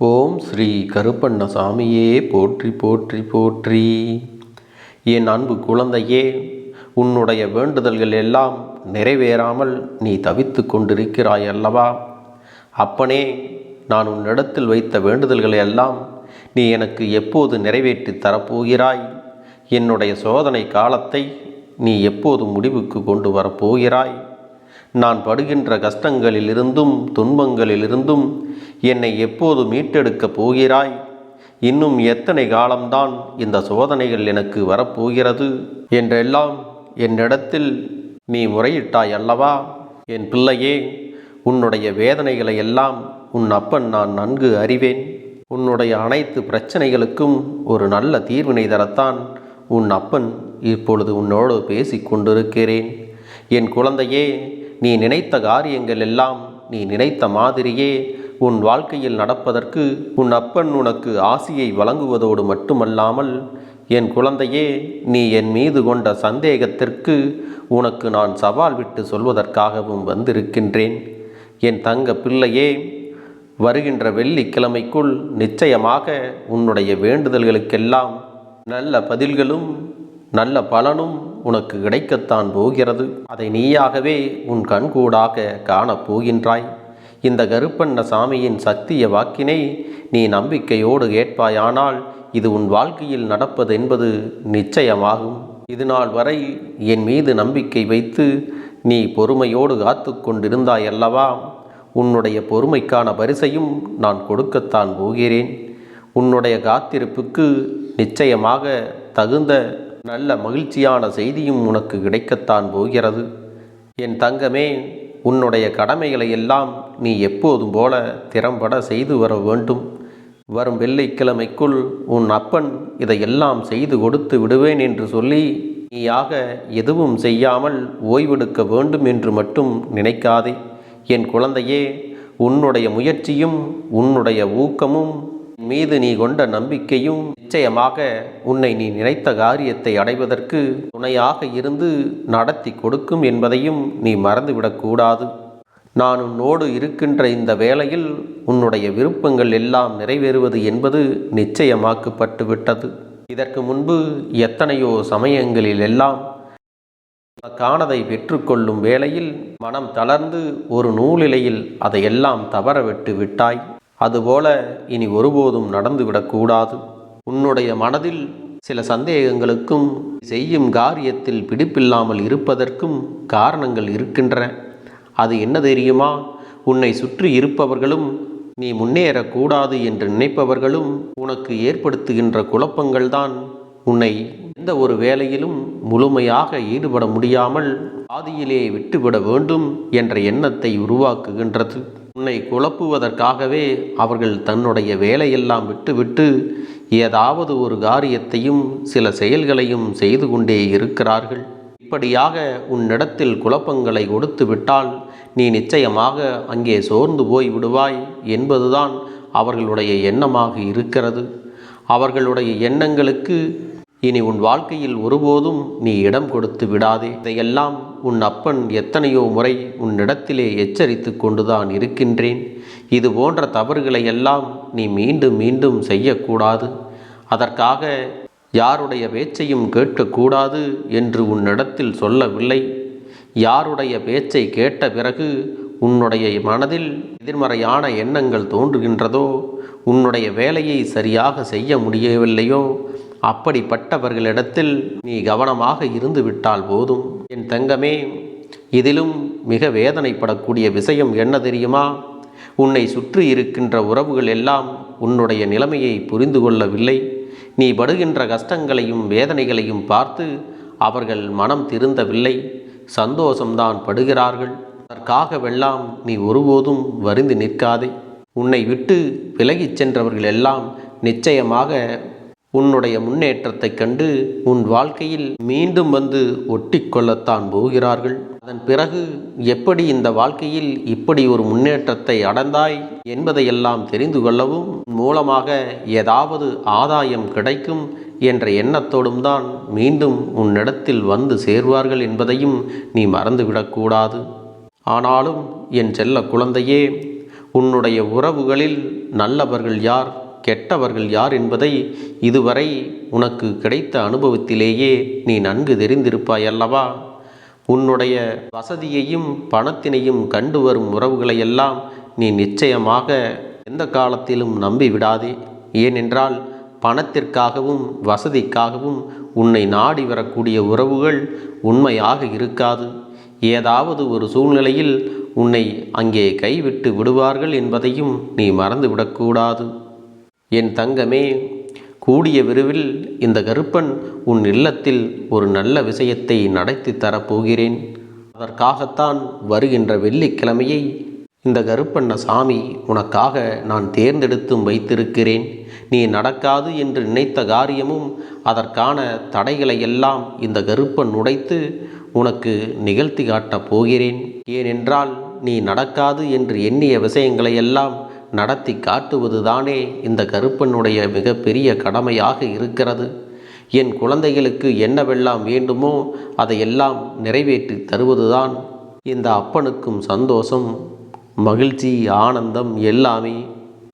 ஓம் ஸ்ரீ கருப்பண்ணசாமியே போற்றி போற்றி போற்றி. என் அன்பு குழந்தையே, உன்னுடைய வேண்டுதல்கள் எல்லாம் நிறைவேறாமல் நீ தவித்து கொண்டிருக்கிறாய் அல்லவா? அப்பனே, நான் உன்னிடத்தில் வைத்த வேண்டுதல்களை எல்லாம் நீ எனக்கு எப்போது நிறைவேற்றி தரப்போகிறாய்? என்னுடைய சோதனை காலத்தை நீ எப்போது முடிவுக்கு கொண்டு வரப்போகிறாய்? நான் படுகின்ற கஷ்டங்களிலிருந்தும் துன்பங்களிலிருந்தும் என்னை எப்போது மீட்டெடுக்கப் போகிறாய்? இன்னும் எத்தனை காலம்தான் இந்த சோதனைகள் எனக்கு வரப்போகிறது என்றெல்லாம் என்னிடத்தில் நீ முறையிட்டாய் அல்லவா? என் பிள்ளையே, உன்னுடைய வேதனைகளை எல்லாம் உன் அப்பன் நான் நன்கு அறிவேன். உன்னுடைய அனைத்து பிரச்சனைகளுக்கும் ஒரு நல்ல தீர்வினை தரத்தான் உன் அப்பன் இப்பொழுது உன்னோடு பேசிக் கொண்டிருக்கிறேன். என் குழந்தையே, நீ நினைத்த காரியங்கள் எல்லாம் நீ நினைத்த மாதிரியே உன் வாழ்க்கையில் நடப்பதற்கு உன் அப்பன் உனக்கு ஆசியை வழங்குவதோடு மட்டுமல்லாமல், என் குழந்தையே, நீ என் மீது கொண்ட சந்தேகத்திற்கு உனக்கு நான் சவால் விட்டு சொல்வதற்காகவும் வந்திருக்கின்றேன். என் தங்க பிள்ளையே, வருகின்ற வெள்ளிக்கிழமைக்குள் நிச்சயமாக உன்னுடைய வேண்டுதல்களுக்கெல்லாம் நல்ல பதில்களும் நல்ல பலனும் உனக்கு கிடைக்கத்தான் போகிறது. அதை நீயாகவே உன் கண்கூடாக காணப்போகின்றாய். இந்த கருப்பண்ணசாமியின் சக்திய வாக்கினை நீ நம்பிக்கையோடு கேட்பாயானால் இது உன் வாழ்க்கையில் நடப்பது என்பது நிச்சயமாகும். இது நாள் வரை என் மீது நம்பிக்கை வைத்து நீ பொறுமையோடு காத்து கொண்டிருந்தாய் அல்லவா? உன்னுடைய பொறுமைக்கான பரிசையும் நான் கொடுக்கத்தான் போகிறேன். உன்னுடைய காத்திருப்புக்கு நிச்சயமாக தகுந்த நல்ல மகிழ்ச்சியான செய்தியும் உனக்கு கிடைக்கத்தான் போகிறது. என் தங்கமே, உன்னுடைய கடமைகளை எல்லாம் நீ எப்போதும் போல திறம்பட செய்து வர வேண்டும். வரும் வெள்ளிக்கிழமைக்குள் உன் அப்பன் இதையெல்லாம் செய்து கொடுத்து விடுவேன் என்று சொல்லி நீயாக எதுவும் செய்யாமல் ஓய்வெடுக்க வேண்டும் என்று மட்டும் நினைக்காதே. என் குழந்தையே, உன்னுடைய முயற்சியும் உன்னுடைய ஊக்கமும் மீது நீ கொண்ட நம்பிக்கையும் நிச்சயமாக உன்னை நீ நினைத்த காரியத்தை அடைவதற்கு துணையாக இருந்து நடத்தி கொடுக்கும் என்பதையும் நீ மறந்துவிடக்கூடாது. நான் உன்னோடு இருக்கின்ற இந்த வேளையில் உன்னுடைய விருப்பங்கள் எல்லாம் நிறைவேறுவது என்பது நிச்சயமாக்கப்பட்டு விட்டது. இதற்கு முன்பு எத்தனையோ சமயங்களில் எல்லாம் காணதை பெற்றுக்கொள்ளும் வேளையில் மனம் தளர்ந்து ஒரு நூலிலையில் அதையெல்லாம் தவறவிட்டு விட்டாய். அதுபோல இனி ஒருபோதும் நடந்துவிடக்கூடாது. உன்னுடைய மனதில் சில சந்தேகங்களுக்கும் செய்யும் காரியத்தில் பிடிப்பில்லாமல் இருப்பதற்கும் காரணங்கள் இருக்கின்றன. அது என்ன தெரியுமா? உன்னை சுற்றி இருப்பவர்களும் நீ முன்னேறக்கூடாது என்று நினைப்பவர்களும் உனக்கு ஏற்படுத்துகின்ற குழப்பங்கள்தான் உன்னை எந்த ஒரு வேலையிலும் முழுமையாக ஈடுபட முடியாமல் பாதியிலே விட்டுவிட வேண்டும் என்ற எண்ணத்தை உருவாக்குகின்றது. உன்னை குழப்புவதற்காகவே அவர்கள் தன்னுடைய வேலையெல்லாம் விட்டுவிட்டு ஏதாவது ஒரு காரியத்தையும் சில செயல்களையும் செய்து கொண்டே இருக்கிறார்கள். இப்படியாக உன்னிடத்தில் குழப்பங்களை கொடுத்து விட்டால் நீ நிச்சயமாக அங்கே சோர்ந்து போய் விடுவாய் என்பதுதான் அவர்களுடைய எண்ணமாக இருக்கிறது. அவர்களுடைய எண்ணங்களுக்கு இனி உன் வாழ்க்கையில் ஒருபோதும் நீ இடம் கொடுத்து விடாதே. இதையெல்லாம் உன் அப்பன் எத்தனையோ முறை உன்னிடத்திலே எச்சரித்து கொண்டுதான் இருக்கின்றேன். இது போன்ற தவறுகளை எல்லாம் நீ மீண்டும் மீண்டும் செய்யக்கூடாது. அதற்காக யாருடைய பேச்சையும் கேட்கக்கூடாது என்று உன்னிடத்தில் சொல்லவில்லை. யாருடைய பேச்சை கேட்ட பிறகு உன்னுடைய மனதில் எதிர்மறையான எண்ணங்கள் தோன்றுகின்றதோ, உன்னுடைய வேலையை சரியாக செய்ய முடியவில்லையோ, அப்படிப்பட்டவர்களிடத்தில் நீ கவனமாக இருந்து விட்டால் போதும். என் தங்கமே, இதிலும் மிக வேதனைப்படக்கூடிய விஷயம் என்ன தெரியுமா? உன்னை சுற்றி இருக்கின்ற உறவுகள் எல்லாம் உன்னுடைய நிலைமையை புரிந்து கொள்ளவில்லை. நீ படுகின்ற கஷ்டங்களையும் வேதனைகளையும் பார்த்து அவர்கள் மனம் திருந்தவில்லை, சந்தோஷம்தான் படுகிறார்கள். அதற்காகவெல்லாம் நீ ஒருபோதும் வருந்தி நிற்காதே. உன்னை விட்டு விலகிச் சென்றவர்கள் எல்லாம் நிச்சயமாக உன்னுடைய முன்னேற்றத்தைக் கண்டு உன் வாழ்க்கையில் மீண்டும் வந்து ஒட்டிக்கொள்ளத்தான் போகிறார்கள். அதன் பிறகு எப்படி இந்த வாழ்க்கையில் இப்படி ஒரு முன்னேற்றத்தை அடைந்தாய் என்பதையெல்லாம் தெரிந்து கொள்ளவும் மூலமாக ஏதாவது ஆதாயம் கிடைக்கும் என்ற எண்ணத்தோடும் தான் மீண்டும் உன்னிடத்தில் வந்து சேர்வார்கள் என்பதையும் நீ மறந்துவிடக்கூடாது. ஆனாலும் என் செல்ல குழந்தையே, உன்னுடைய உறவுகளில் நல்லவர்கள் யார், கெட்டவர்கள் யார் என்பதை இதுவரை உனக்கு கிடைத்த அனுபவத்திலேயே நீ நன்கு தெரிந்திருப்பாய் அல்லவா? உன்னுடைய வசதியையும் பணத்தினையும் கண்டு வரும் உறவுகளையெல்லாம் நீ நிச்சயமாக எந்த காலத்திலும் நம்பிவிடாதே. ஏனென்றால் பணத்திற்காகவும் வசதிக்காகவும் உன்னை நாடி வரக்கூடிய உறவுகள் உண்மையாக இருக்காது. ஏதாவது ஒரு சூழ்நிலையில் உன்னை அங்கே கைவிட்டு விடுவார்கள் என்பதையும் நீ மறந்துவிடக்கூடாது. என் தங்கமே, கூடிய விரைவில் இந்த கருப்பன் உன் இல்லத்தில் ஒரு நல்ல விஷயத்தை நடத்தி தரப்போகிறேன். அதற்காகத்தான் வருகின்ற வெள்ளிக்கிழமையை இந்த கருப்பண்ண சாமி உனக்காக நான் தேர்ந்தெடுத்தும் வைத்திருக்கிறேன். நீ நடக்காது என்று நினைத்த காரியமும் அதற்கான தடைகளை எல்லாம் இந்த கருப்பன் உடைத்து உனக்கு நிகழ்த்தி காட்டப் போகிறேன். ஏனென்றால் நீ நடக்காது என்று எண்ணிய விஷயங்களை எல்லாம் நடத்தி காட்டுவதுதானே இந்த கருப்பனுடைய மிகப்பெரிய கடமையாக இருக்கிறது. என் குழந்தைகளுக்கு என்னவெல்லாம் வேண்டுமோ அதையெல்லாம் நிறைவேற்றி தருவதுதான் இந்த அப்பனுக்கும் சந்தோஷம், மகிழ்ச்சி, ஆனந்தம் எல்லாமே.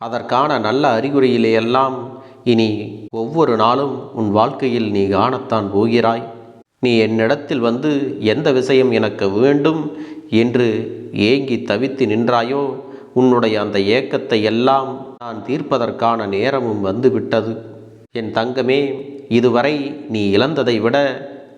அதற்கான நல்ல அறிகுறியிலேயெல்லாம் இனி ஒவ்வொரு நாளும் உன் வாழ்க்கையில் நீ காணத்தான் போகிறாய். நீ என்னிடத்தில் வந்து எந்த விஷயம் எனக்கு வேண்டும் என்று ஏங்கி தவித்து நின்றாயோ, உன்னுடைய அந்த ஏக்கத்தை எல்லாம் நான் தீர்ப்பதற்கான நேரமும் வந்துவிட்டது. என் தங்கமே, இதுவரை நீ இழந்ததை விட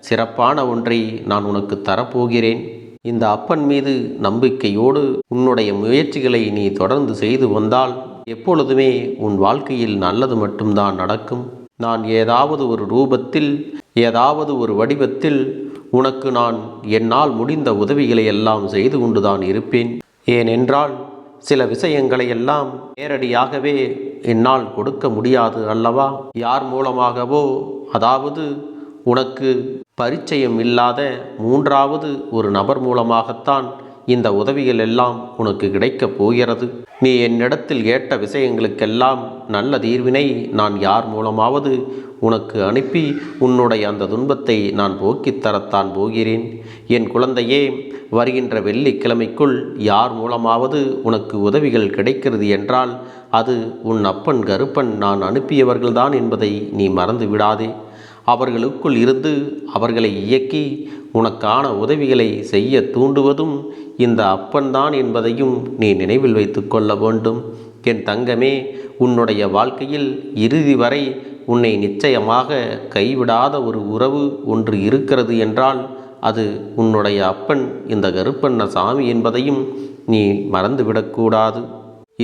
சிறப்பான ஒன்றை நான் உனக்கு தரப்போகிறேன். இந்த அப்பன் மீது நம்பிக்கையோடு உன்னுடைய முயற்சிகளை நீ தொடர்ந்து செய்து வந்தால் எப்பொழுதுமே உன் வாழ்க்கையில் நல்லது மட்டும்தான் நடக்கும். நான் ஏதாவது ஒரு ரூபத்தில், ஏதாவது ஒரு வடிவத்தில் உனக்கு நான் என்னால் முடிந்த உதவிகளை எல்லாம் செய்து கொண்டுதான் இருப்பேன். ஏனென்றால் சில விஷயங்களை எல்லாம் நேரடியாகவே என்னால் கொடுக்க முடியாது அல்லவா? யார் மூலமாகவோ, அதாவது உனக்கு பரிச்சயம் இல்லாத மூன்றாவது ஒரு நபர் மூலமாகத்தான் இந்த உதவிகள் எல்லாம் உனக்கு கிடைக்கப் போகிறது. நீ என்னிடத்தில் கேட்ட விஷயங்களுக்கெல்லாம் நல்ல தீர்வினை நான் யார் மூலமாவது உனக்கு அனுப்பி உன்னுடைய அந்த துன்பத்தை நான் போக்கித் தரத்தான் போகிறேன். என் குழந்தையே, வருகின்ற வெள்ளிக்கிழமைக்குள் யார் மூலமாவது உனக்கு உதவிகள் கிடைக்கிறது என்றால் அது உன் அப்பன் கருப்பன் நான் அனுப்பியவர்கள்தான் என்பதை நீ மறந்து விடாதே. அவர்களுக்குள் இருந்து அவர்களை இயக்கி உனக்கான உதவிகளை செய்ய தூண்டுவதும் இந்த அப்பன்தான் என்பதையும் நீ நினைவில் வைத்து கொள்ள வேண்டும். என் தங்கமே, உன்னுடைய வாழ்க்கையில் இறுதி வரை உன்னை நிச்சயமாக கைவிடாத ஒரு உறவு ஒன்று இருக்கிறது என்றால் அது உன்னுடைய அப்பன் இந்த கருப்பண்ண சாமி என்பதையும் நீ மறந்துவிடக்கூடாது.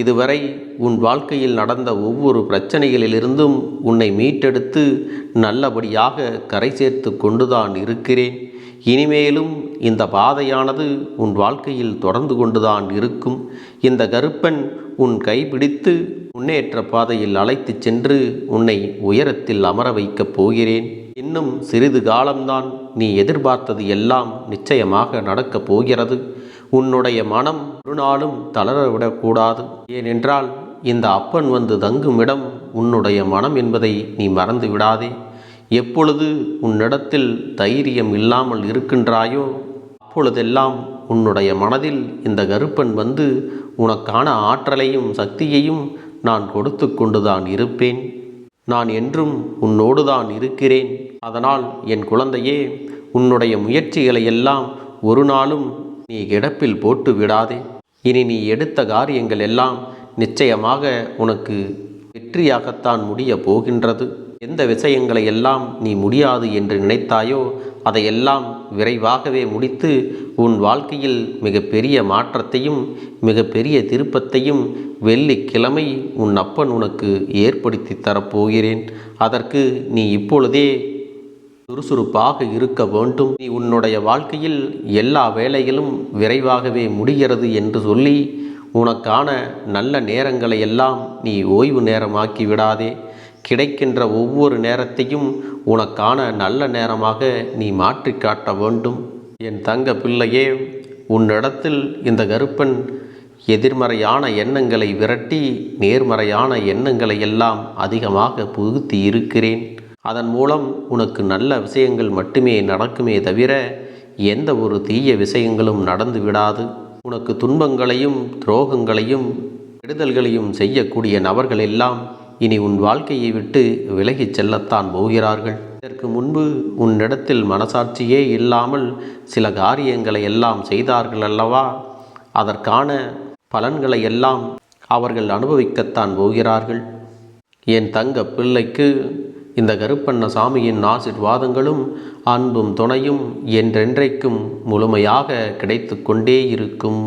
இதுவரை உன் வாழ்க்கையில் நடந்த ஒவ்வொரு பிரச்சனைகளிலிருந்தும் உன்னை மீட்டெடுத்து நல்லபடியாக கரை சேர்த்து கொண்டுதான் இருக்கிறேன். இனிமேலும் இந்த பாதையானது உன் வாழ்க்கையில் தொடர்ந்து கொண்டுதான் இருக்கும். இந்த கருப்பன் உன் கைப்பிடித்து முன்னேற்ற பாதையில் அழைத்து சென்று உன்னை உயரத்தில் அமர வைக்கப் போகிறேன். இன்னும் சிறிது காலம்தான், நீ எதிர்பார்த்தது எல்லாம் நிச்சயமாக நடக்கப் போகிறது. உன்னுடைய மனம் ஒரு நாளும் தளரவிடக்கூடாது. ஏனென்றால் இந்த அப்பன் வந்து தங்கும் இடம் உன்னுடைய மனம் என்பதை நீ மறந்து விடாதே. எப்பொழுது உன்னிடத்தில் தைரியம் இல்லாமல் இருக்கின்றாயோ அப்பொழுதெல்லாம் உன்னுடைய மனதில் இந்த கருப்பன் வந்து உனக்கான ஆற்றலையும் சக்தியையும் நான் கொடுத்து கொண்டுதான் இருப்பேன். நான் என்றும் உன்னோடு தான் இருக்கிறேன். அதனால் என் குழந்தையே, உன்னுடைய முயற்சிகளை எல்லாம் ஒரு நாளும் நீ கிடப்பில் போட்டு விடாதே. இனி நீ எடுத்த காரியங்கள் எல்லாம் நிச்சயமாக உனக்கு வெற்றியாகத்தான் முடிய போகின்றது. எந்த விஷயங்களை எல்லாம் நீ முடியாது என்று நினைத்தாயோ அதையெல்லாம் விரைவாகவே முடித்து உன் வாழ்க்கையில் மிகப்பெரிய மாற்றத்தையும் மிகப்பெரிய திருப்பத்தையும் வெள்ளிக்கிழமை உன் அப்பன் உனக்கு ஏற்படுத்தி தரப்போகிறேன். அதற்கு நீ இப்பொழுதே சுறுசுறுப்பாக இருக்க வேண்டும். நீ உன்னுடைய வாழ்க்கையில் எல்லா வேலைகளும் விரைவாகவே முடிகிறது என்று சொல்லி உனக்கான நல்ல நேரங்களை எல்லாம் நீ ஓய்வு நேரமாக்கி விடாதே. கிடைக்கின்ற ஒவ்வொரு நேரத்தையும் உனக்கான நல்ல நேரமாக நீ மாற்றி காட்ட வேண்டும். என் தங்க பிள்ளையே, உன்னிடத்தில் இந்த கருப்பன் எதிர்மறையான எண்ணங்களை விரட்டி நேர்மறையான எண்ணங்களை எல்லாம் அதிகமாக புகுத்தி இருக்கிறேன். அதன் மூலம் உனக்கு நல்ல விஷயங்கள் மட்டுமே நடக்குமே தவிர எந்த ஒரு தீய விஷயங்களும் நடந்து விடாது. உனக்கு துன்பங்களையும் துரோகங்களையும் கெடுதல்களையும் செய்யக்கூடிய நபர்கள் எல்லாம் இனி உன் வாழ்க்கையை விட்டு விலகிச் செல்லத்தான் போகிறார்கள். இதற்கு முன்பு உன்னிடத்தில் மனசாட்சியே இல்லாமல் சில காரியங்களை எல்லாம் செய்தார்கள் அல்லவா? அதற்கான பலன்களை எல்லாம் அவர்கள் அனுபவிக்கத்தான் போகிறார்கள். என் தங்க பிள்ளைக்கு இந்த கருப்பண்ணசாமியின் ஆசீர்வாதங்களும் அன்பும் துணையும் என்றென்றைக்கும் முழுமையாக கிடைத்து கொண்டே இருக்கும்.